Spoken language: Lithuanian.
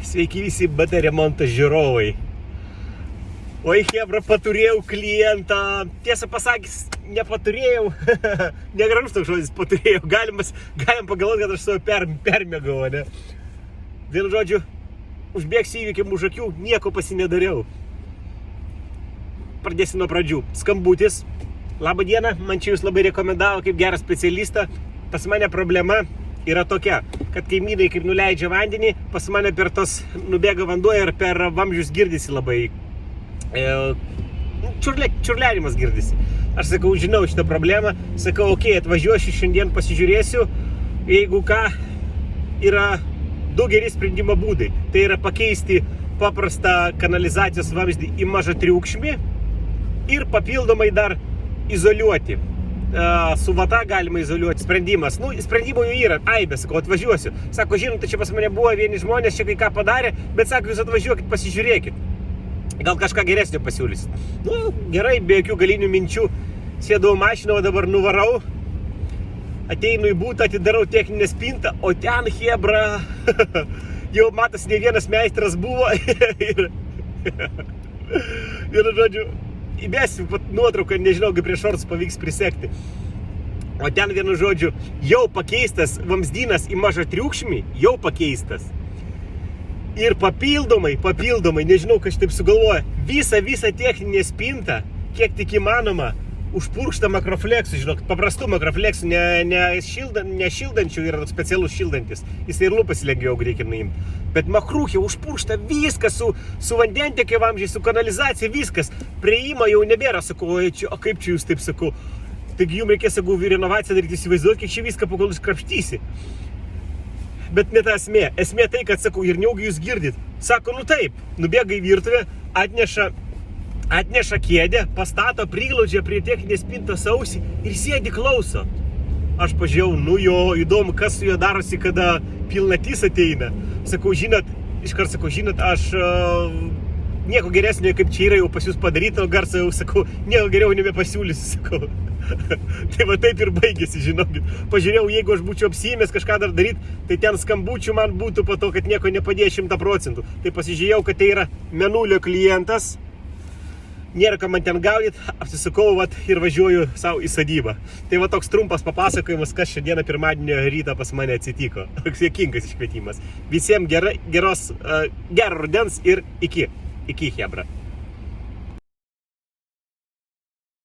Sveiki visi BT remonto žiūrovai. Oi, hebra, paturėjau klientą. Tiesą pasakys, nepaturėjau. Negražus toks žodis, paturėjau. Galim pagalvoti, kad aš savo permėgau, ne? Vienu žodžiu, užbėgsiu įvykiam už akių, nieko pasinedariau. Pradėsiu nuo pradžių. Skambutis. Labą dieną, man čia jūs labai rekomendavo kaip gerą specialistą. Pas mane problema yra tokia, kad kaimynai kaip nuleidžia vandenį, pas mane per tos nubėga vanduo ir per vamzdžius girdisi labai. Čiurlenimas girdisi. Aš sakau, žinau šitą problemą, sakau, okei, atvažiuosiu šiandien, pasižiūrėsiu, jeigu ką, yra du geri sprendimo būdai. Tai yra pakeisti paprastą kanalizacijos vamzdį į mažą triukšmį ir papildomai dar izoliuoti. Su vata galima izoliuoti sprendimas. Sprendimų jau yra, aibė, sakau, atvažiuosiu. Sako, žinote, čia pas mane buvo vieni žmonės, čia kai ką padarė, bet sako, jūs atvažiuokit, pasižiūrėkit. Gal kažką geresnio pasiūlysit. Gerai, be jokių galinių minčių. Sėdau mašiną, o dabar nuvarau. Ateinu į butą, atidarau techninę spintą, o ten, hebra, jau matas, ne vienas meistras buvo. Ir žodžiu, įmesiu nuotrauką, nežinau, kaip prie šortus pavyks prisekti. O ten, vienu žodžiu, jau pakeistas vamzdynas į mažą triukšmį, jau pakeistas. Ir papildomai, nežinau, kas taip sugalvoja, visą techninę spintą, kiek tik įmanoma, užpurkštą makrofleksų, žinok, paprastų makrofleksų, nešildančių, yra specialus šildantis. Jis ir lūpas lengviau reikia nuimti. Bet makrūchė užpurkštą viskas su vandentiekio vamzdžiai, su kanalizacija, viskas. Prieimo jau nebėra, sakau, o kaip čia jūs taip sakau. Taigi jums reikės, sakau, renovaciją daryti, įsivaizduoti, kiek čia viską pakol iškrapštysi. Bet ne ta esmė. Esmė tai, kad, sakau, ir neugi jūs girdit. Sako, taip, nubėga į virtuvę, atneša kėdę, pastato, priglaudžia prie techninės spintos ausį ir sėdi klauso. Aš pažiūrėjau, jo, įdomu, kas su juo darosi, kada pilnatys ateina. Sakau, žinot, aš nieko geresnio, kaip čia yra jau pas jūs padaryta, o garsą jau, sakau, nieko geriau nebepasiūlysiu, sakau. Tai va taip ir baigėsi, žinokit. Pažiūrėjau, jeigu aš būčiau apsiėmęs kažką dar daryti, tai ten skambučių man būtų po to, kad nieko nepadėjo 100%. Tai pasižiūrėjau, kad tai yra Mėnulio klientas. Nėra ką man ten gaudyti, apsisukau ir važiuoju savo į sodybą. Tai va toks trumpas papasakojimas, kas šiandieną pirmadienio rytą pas mane atsitiko. Toks juokingas iškvietimas. Visiems gero rudens ir iki hebra.